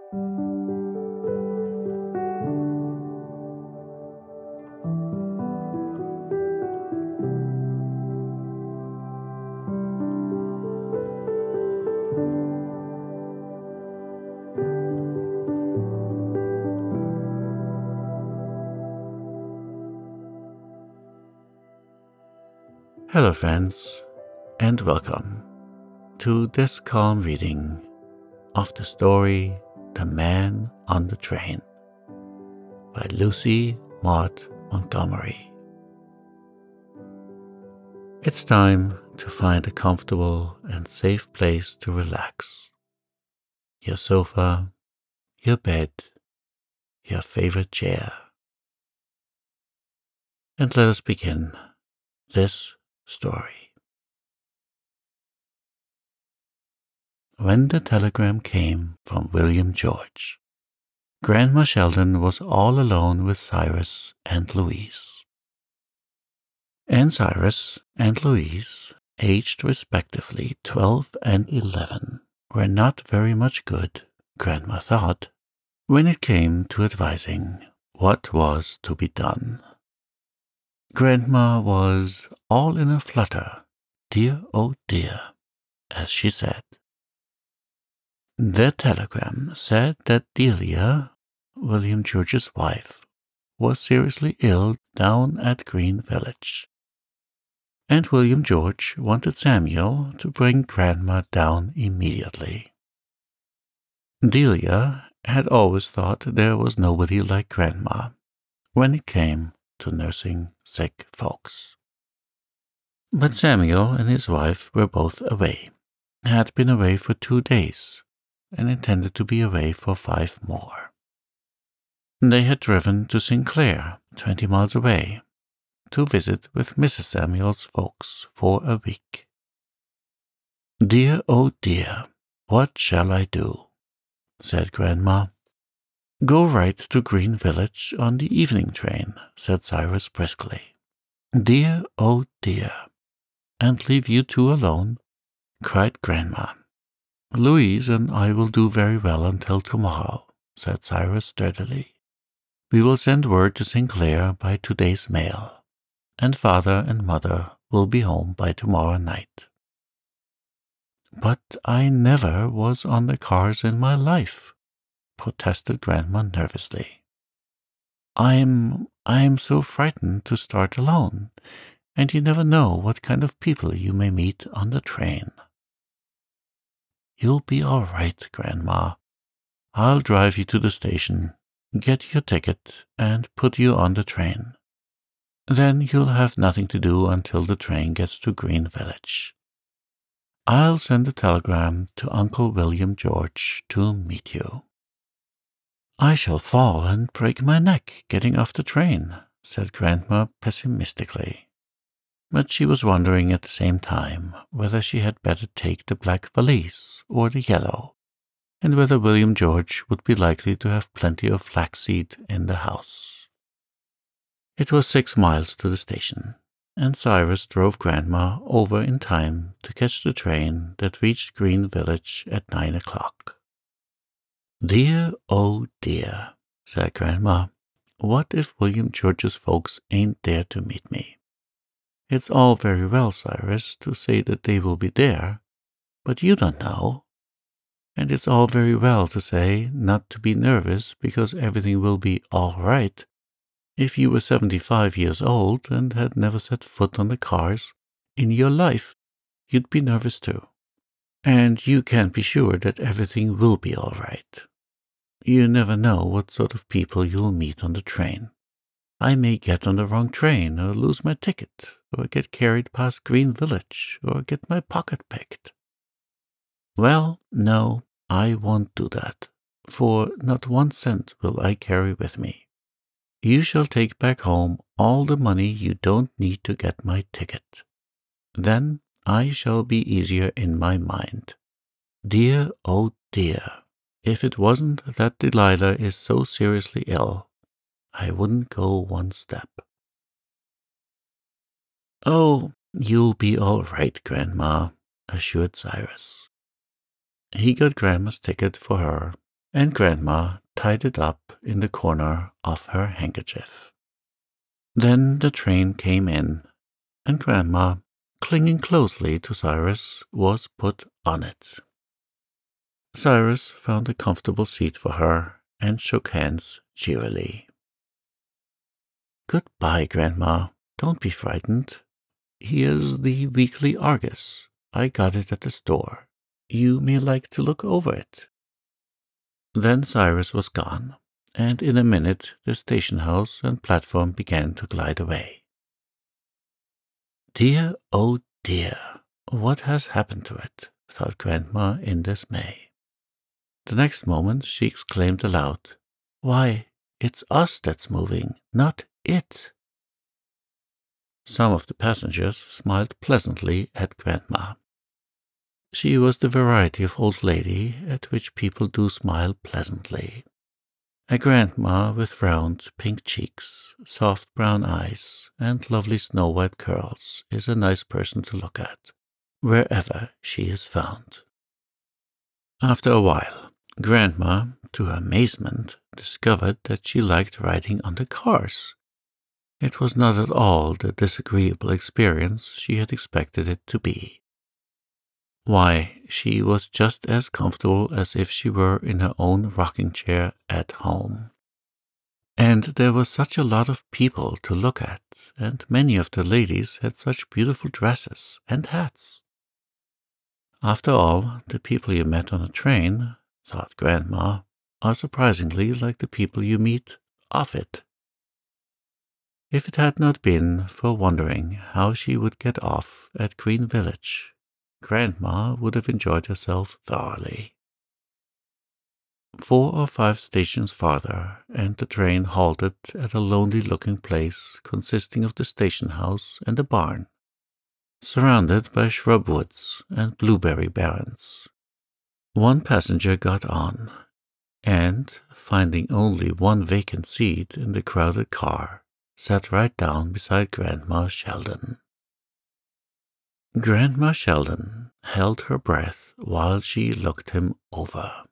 Hello friends, and welcome to this calm reading of the story The Man on the Train by Lucy Maud Montgomery. It's time to find a comfortable and safe place to relax. Your sofa, your bed, your favorite chair. And let us begin this story. When the telegram came from William George, Grandma Sheldon was all alone with Cyrus and Louise. And Cyrus and Louise, aged respectively 12 and 11, were not very much good, Grandma thought, when it came to advising what was to be done. Grandma was all in a flutter, dear oh dear, as she said. The telegram said that Delia, William George's wife, was seriously ill down at Green Village, and William George wanted Samuel to bring Grandma down immediately. Delia had always thought there was nobody like Grandma when it came to nursing sick folks. But Samuel and his wife were both away, had been away for 2 days, and intended to be away for 5 more. They had driven to Sinclair, 20 miles away, to visit with Mrs. Samuel's folks for a week. Dear, oh dear, what shall I do? Said Grandma. Go right to Green Village on the evening train, said Cyrus briskly. Dear, oh dear, and leave you two alone? Cried Grandma. Louise and I will do very well until tomorrow, said Cyrus sturdily. We will send word to Sinclair by today's mail, and Father and Mother will be home by tomorrow night. But I never was on the cars in my life, protested Grandma nervously. I'm so frightened to start alone, and you never know what kind of people you may meet on the train. You'll be all right, Grandma. I'll drive you to the station, get your ticket, and put you on the train. Then you'll have nothing to do until the train gets to Green Village. I'll send a telegram to Uncle William George to meet you. I shall fall and break my neck getting off the train, said Grandma pessimistically. But she was wondering at the same time whether she had better take the black valise or the yellow, and whether William George would be likely to have plenty of flaxseed in the house. It was 6 miles to the station, and Cyrus drove Grandma over in time to catch the train that reached Green Village at 9 o'clock. Dear, oh dear, said Grandma, what if William George's folks ain't there to meet me? It's all very well, Cyrus, to say that they will be there, but you don't know. And it's all very well to say not to be nervous because everything will be all right. If you were 75 years old and had never set foot on the cars in your life, you'd be nervous too. And you can't be sure that everything will be all right. You never know what sort of people you'll meet on the train. I may get on the wrong train, or lose my ticket, or get carried past Green Village, or get my pocket picked. Well, no, I won't do that, for not 1 cent will I carry with me. You shall take back home all the money you don't need to get my ticket. Then I shall be easier in my mind. Dear, oh dear, if it wasn't that Delilah is so seriously ill, I wouldn't go 1 step. Oh, you'll be all right, Grandma, assured Cyrus. He got Grandma's ticket for her and Grandma tied it up in the corner of her handkerchief. Then the train came in, and Grandma, clinging closely to Cyrus, was put on it. Cyrus found a comfortable seat for her and shook hands cheerily. "Goodbye, Grandma. Don't be frightened. Here's the Weekly Argus. I got it at the store. You may like to look over it." Then Cyrus was gone, and in a minute the station house and platform began to glide away. "Dear, oh dear, what has happened to it?" thought Grandma in dismay. The next moment she exclaimed aloud, "Why, it's us that's moving, not it." Some of the passengers smiled pleasantly at Grandma. She was the variety of old lady at which people do smile pleasantly. A grandma with round pink cheeks, soft brown eyes, and lovely snow-white curls is a nice person to look at, wherever she is found. After a while, Grandma, to her amazement, discovered that she liked riding on the cars. It was not at all the disagreeable experience she had expected it to be. Why, she was just as comfortable as if she were in her own rocking chair at home. And there was such a lot of people to look at, and many of the ladies had such beautiful dresses and hats. After all, the people you met on a train, thought Grandma, are surprisingly like the people you meet off it. If it had not been for wondering how she would get off at Green Village, Grandma would have enjoyed herself thoroughly. 4 or 5 stations farther, and the train halted at a lonely-looking place consisting of the station house and a barn, surrounded by shrub woods and blueberry barrens. One passenger got on, and, finding only one vacant seat in the crowded car, sat right down beside Grandma Sheldon. Grandma Sheldon held her breath while she looked him over.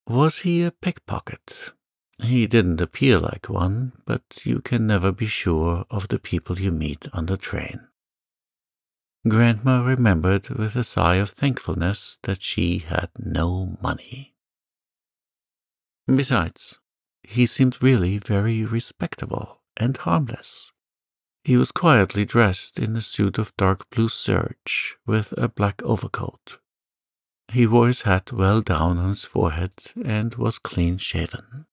Was he a pickpocket? He didn't appear like one, but you can never be sure of the people you meet on the train. Grandma remembered with a sigh of thankfulness that she had no money. Besides, he seemed really very respectable and harmless. He was quietly dressed in a suit of dark blue serge with a black overcoat. He wore his hat well down on his forehead and was clean-shaven.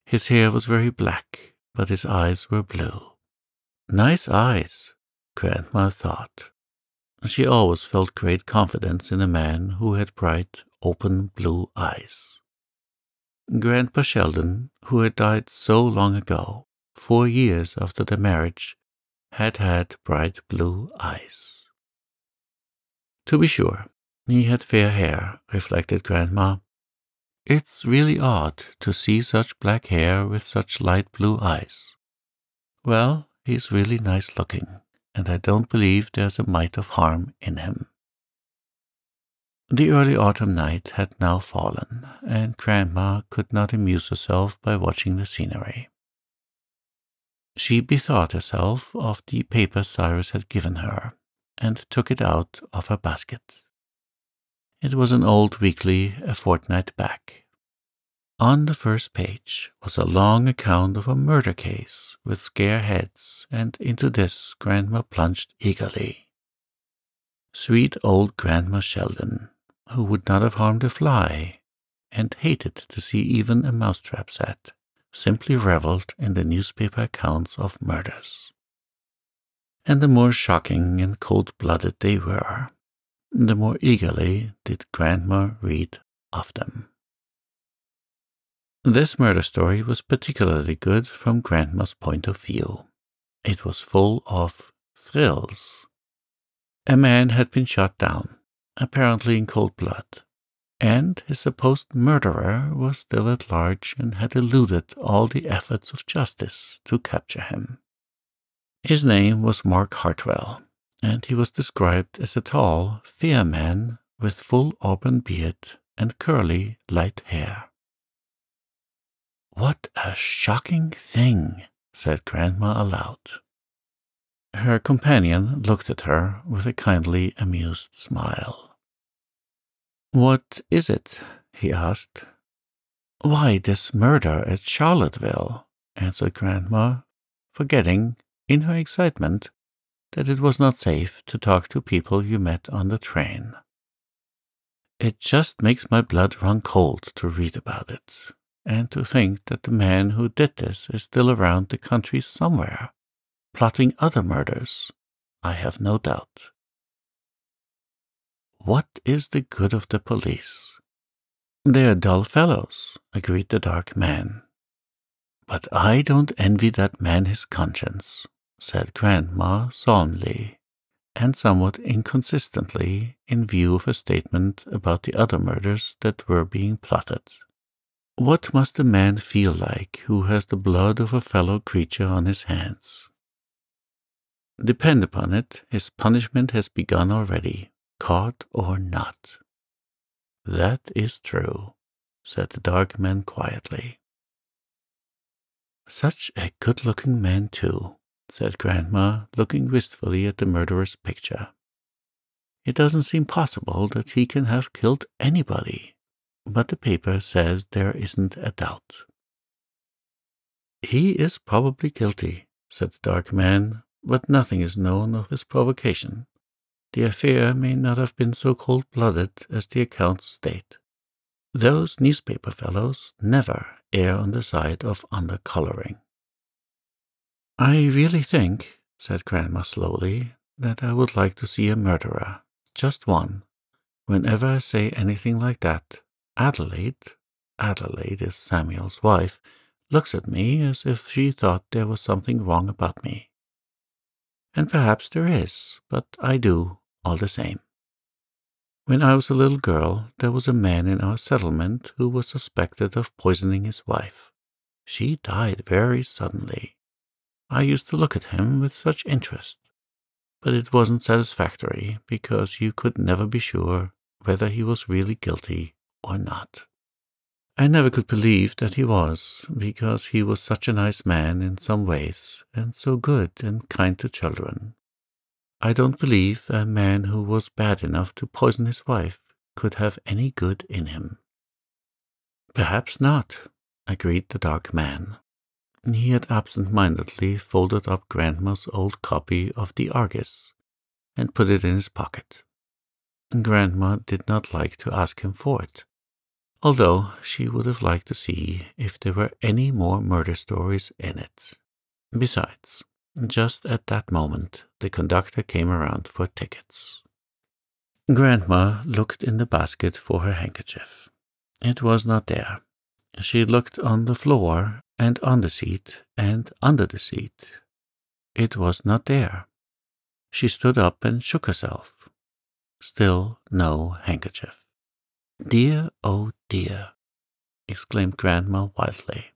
His hair was very black, but his eyes were blue. Nice eyes, Grandma thought. She always felt great confidence in a man who had bright, open blue eyes. Grandpa Sheldon, who had died so long ago, 4 years after the marriage, had had bright blue eyes. To be sure, he had fair hair, reflected Grandma. It's really odd to see such black hair with such light blue eyes. Well, he's really nice looking, and I don't believe there's a mite of harm in him. The early autumn night had now fallen, and Grandma could not amuse herself by watching the scenery. She bethought herself of the paper Cyrus had given her, and took it out of her basket. It was an old weekly, a fortnight back. On the first page was a long account of a murder case with scare heads, and into this Grandma plunged eagerly. Sweet old Grandma Sheldon, who would not have harmed a fly, and hated to see even a mousetrap set, simply revelled in the newspaper accounts of murders. And the more shocking and cold-blooded they were, the more eagerly did Grandma read of them. This murder story was particularly good from Grandma's point of view. It was full of thrills. A man had been shot down, apparently in cold blood, and his supposed murderer was still at large and had eluded all the efforts of justice to capture him. His name was Mark Hartwell, and he was described as a tall, fair man with full auburn beard and curly, light hair. "What a shocking thing," said Grandma aloud. Her companion looked at her with a kindly, amused smile. "What is it?" he asked. "Why, this murder at Charlottesville," answered Grandma, forgetting, in her excitement, that it was not safe to talk to people you met on the train. "It just makes my blood run cold to read about it, and to think that the man who did this is still around the country somewhere, plotting other murders, I have no doubt." "What is the good of the police? They are dull fellows," agreed the dark man. "But I don't envy that man his conscience," said Grandma solemnly, and somewhat inconsistently in view of a statement about the other murders that were being plotted. "What must a man feel like who has the blood of a fellow creature on his hands? Depend upon it, his punishment has begun already, caught or not." "That is true," said the dark man quietly. "Such a good-looking man, too," said Grandma, looking wistfully at the murderer's picture. "It doesn't seem possible that he can have killed anybody, but the paper says there isn't a doubt." "He is probably guilty," said the dark man, "but nothing is known of his provocation. The affair may not have been so cold-blooded as the accounts state. Those newspaper fellows never err on the side of undercoloring." "I really think," said Grandma slowly, "that I would like to see a murderer, just one. Whenever I say anything like that, Adelaide is Samuel's wife, looks at me as if she thought there was something wrong about me. And perhaps there is, but I do, all the same. When I was a little girl, there was a man in our settlement who was suspected of poisoning his wife. She died very suddenly. I used to look at him with such interest, but it wasn't satisfactory because you could never be sure whether he was really guilty or not. I never could believe that he was, because he was such a nice man in some ways, and so good and kind to children. I don't believe a man who was bad enough to poison his wife could have any good in him." "Perhaps not," agreed the dark man. He had absent-mindedly folded up Grandma's old copy of the Argus and put it in his pocket. Grandma did not like to ask him for it, although she would have liked to see if there were any more murder stories in it. Besides, just at that moment, the conductor came around for tickets. Grandma looked in the basket for her handkerchief. It was not there. She looked on the floor and on the seat and under the seat. It was not there. She stood up and shook herself. Still no handkerchief. "Dear, oh dear," exclaimed Grandma wildly.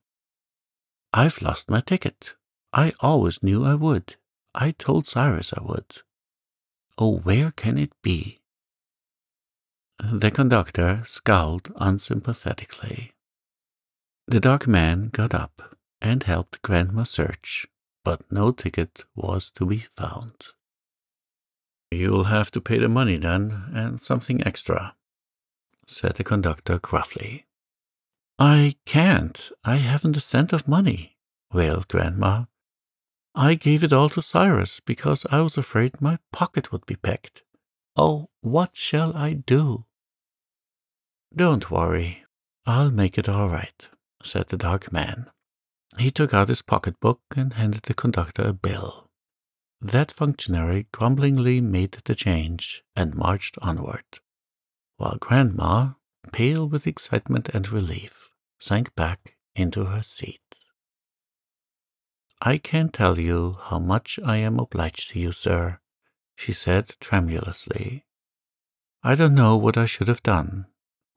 "I've lost my ticket. I always knew I would. I told Cyrus I would. Oh, where can it be?" The conductor scowled unsympathetically. The dark man got up and helped Grandma search, but no ticket was to be found. "You'll have to pay the money then, and something extra," said the conductor gruffly. "I can't. I haven't a cent of money," wailed Grandma. "I gave it all to Cyrus because I was afraid my pocket would be picked. Oh, what shall I do?" "Don't worry. I'll make it all right," said the dark man. He took out his pocketbook and handed the conductor a bill. That functionary grumblingly made the change and marched onward, while Grandma, pale with excitement and relief, sank back into her seat. "I can't tell you how much I am obliged to you, sir," she said tremulously. "I don't know what I should have done.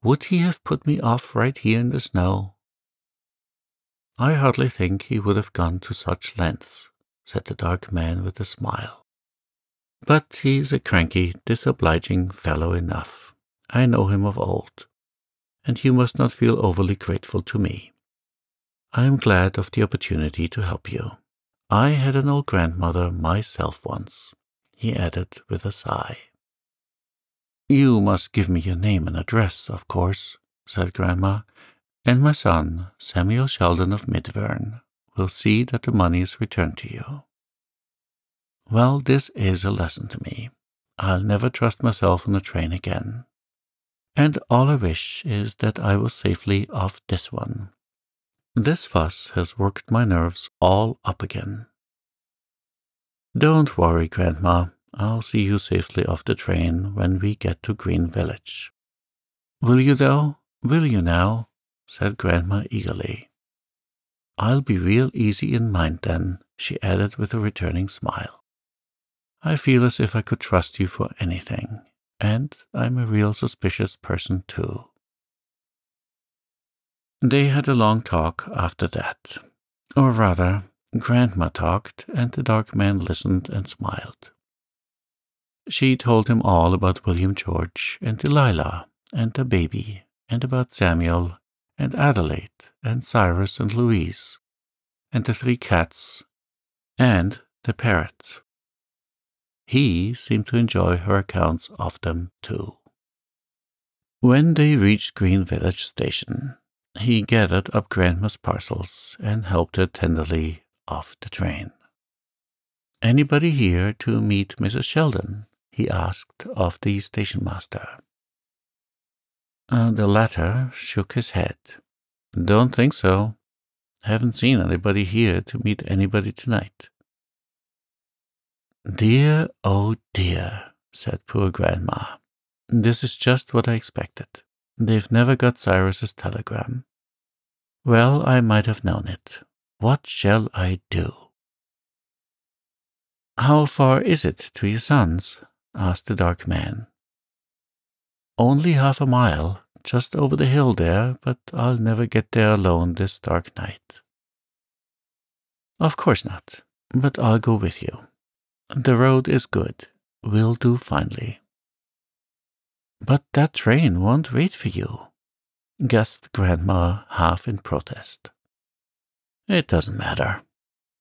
Would he have put me off right here in the snow?" "I hardly think he would have gone to such lengths," said the dark man with a smile. "But he's a cranky, disobliging fellow enough. I know him of old. and you must not feel overly grateful to me. I am glad of the opportunity to help you. I had an old grandmother myself once," he added with a sigh. "You must give me your name and address, of course," said Grandma, "and my son, Samuel Sheldon of Midverne, will see that the money is returned to you." "Well, this is a lesson to me. I'll never trust myself on a train again. And all I wish is that I was safely off this one. This fuss has worked my nerves all up again." "Don't worry, Grandma. I'll see you safely off the train when we get to Green Village." "Will you, though? Will you now?" said Grandma eagerly. "I'll be real easy in mind then," she added with a returning smile. "I feel as if I could trust you for anything, and I'm a real suspicious person, too." They had a long talk after that. Or rather, Grandma talked, and the dark man listened and smiled. She told him all about William George and Delilah and the baby, and about Samuel and Adelaide and Cyrus and Louise and the 3 cats and the parrot. He seemed to enjoy her accounts of them too. When they reached Green Village Station, he gathered up Grandma's parcels and helped her tenderly off the train. "Anybody here to meet Mrs. Sheldon?" he asked of the station master. The latter shook his head. "Don't think so. Haven't seen anybody here to meet anybody tonight." "Dear, oh dear," said poor Grandma. "This is just what I expected. They've never got Cyrus's telegram. Well, I might have known it. What shall I do?" "How far is it to your son's?" asked the dark man. "Only half a mile, just over the hill there, but I'll never get there alone this dark night." "Of course not, but I'll go with you. The road is good. We'll do finely." "But that train won't wait for you," gasped Grandma, half in protest. "It doesn't matter.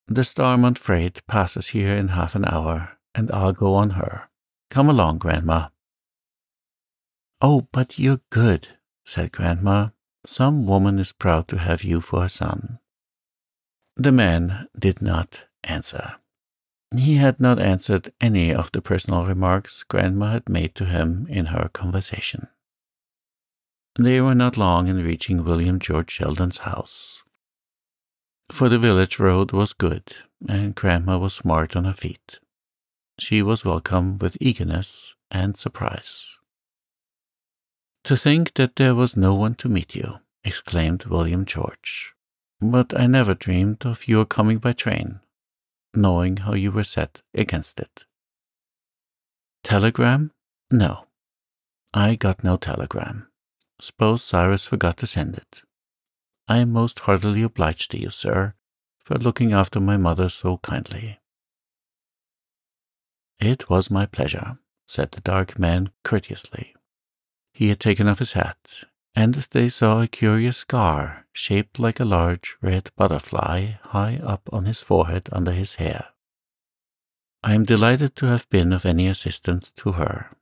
The Starmont freight passes here in half an hour, and I'll go on her. Come along, Grandma." "Oh, but you're good," said Grandma. "Some woman is proud to have you for a son." The man did not answer. He had not answered any of the personal remarks Grandma had made to him in her conversation. They were not long in reaching William George Sheldon's house, for the village road was good, and Grandma was smart on her feet. She was welcomed with eagerness and surprise. "To think that there was no one to meet you," exclaimed William George. "But I never dreamed of your coming by train, knowing how you were set against it." "Telegram? No, I got no telegram. Suppose Cyrus forgot to send it. I am most heartily obliged to you, sir, for looking after my mother so kindly." "It was my pleasure," said the dark man courteously. He had taken off his hat, and they saw a curious scar shaped like a large red butterfly high up on his forehead under his hair. "I am delighted to have been of any assistance to her."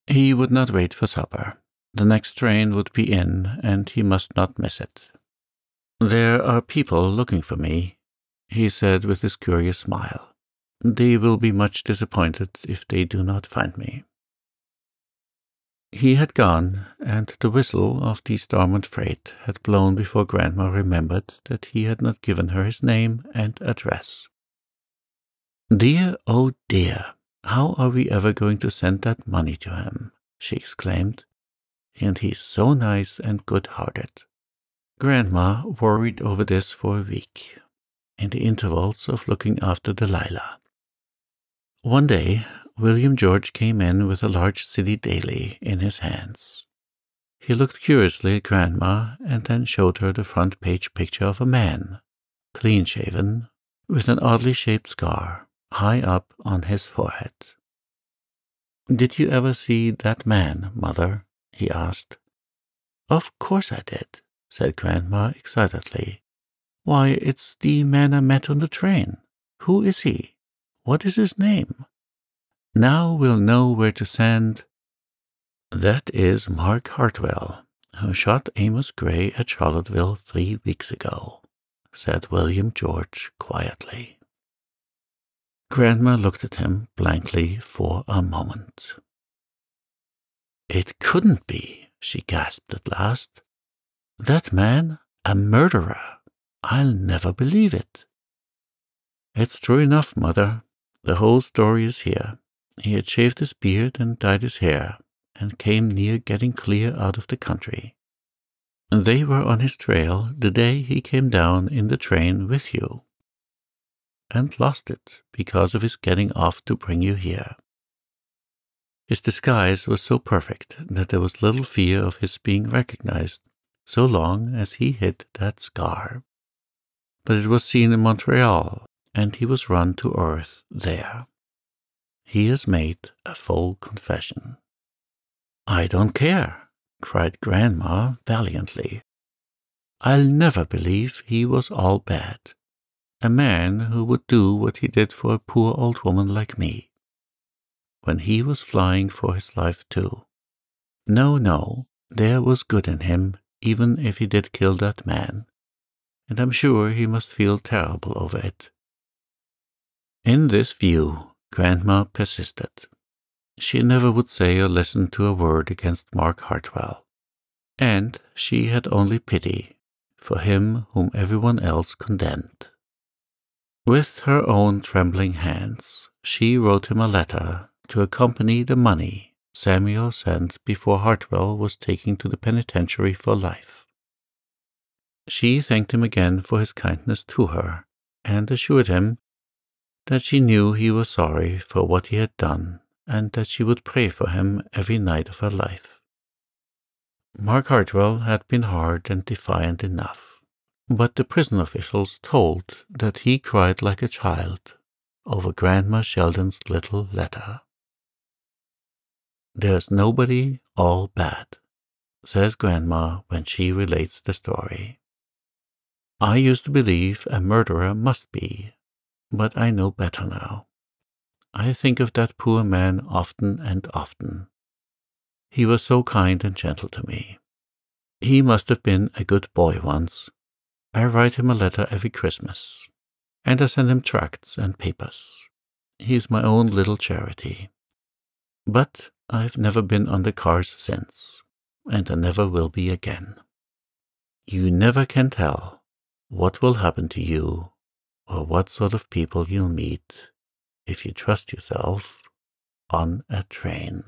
He would not wait for supper. The next train would be in, and he must not miss it. "There are people looking for me," he said with his curious smile. "They will be much disappointed if they do not find me." He had gone, and the whistle of the Starmont freight had blown before Grandma remembered that he had not given her his name and address. "Dear, oh dear, how are we ever going to send that money to him?" she exclaimed. "And he's so nice and good-hearted." Grandma worried over this for a week, in the intervals of looking after Delilah. One day, William George came in with a large city daily in his hands. He looked curiously at Grandma and then showed her the front-page picture of a man, clean-shaven, with an oddly shaped scar high up on his forehead. "Did you ever see that man, Mother?" he asked. Of course I did, said Grandma excitedly. Why, it's the man I met on the train. Who is he? What is his name? Now we'll know where to send. That is Mark Hartwell, who shot Amos Gray at Charlottesville 3 weeks ago, said William George quietly. Grandma looked at him blankly for a moment. It couldn't be, she gasped at last. That man, a murderer. I'll never believe it. It's true enough, Mother. The whole story is here. He had shaved his beard and dyed his hair, and came near getting clear out of the country. They were on his trail the day he came down in the train with you, and lost it because of his getting off to bring you here. His disguise was so perfect that there was little fear of his being recognized, so long as he hid that scar. But it was seen in Montreal, and he was run to earth there. He has made a full confession. I don't care, cried Grandma valiantly. I'll never believe he was all bad. A man who would do what he did for a poor old woman like me, when he was flying for his life too. No, there was good in him, even if he did kill that man, and I'm sure he must feel terrible over it. In this view, Grandma persisted. She never would say or listen to a word against Mark Hartwell, and she had only pity for him whom everyone else condemned. With her own trembling hands, she wrote him a letter to accompany the money Samuel sent before Hartwell was taken to the penitentiary for life. She thanked him again for his kindness to her, and assured him that she knew he was sorry for what he had done, and that she would pray for him every night of her life. Mark Hartwell had been hard and defiant enough, but the prison officials told that he cried like a child over Grandma Sheldon's little letter. There's nobody all bad, says Grandma when she relates the story. I used to believe a murderer must be, but I know better now. I think of that poor man often and often. He was so kind and gentle to me. He must have been a good boy once. I write him a letter every Christmas, and I send him tracts and papers. He's my own little charity. But I've never been on the cars since, and I never will be again. You never can tell what will happen to you or what sort of people you'll meet if you trust yourself on a train.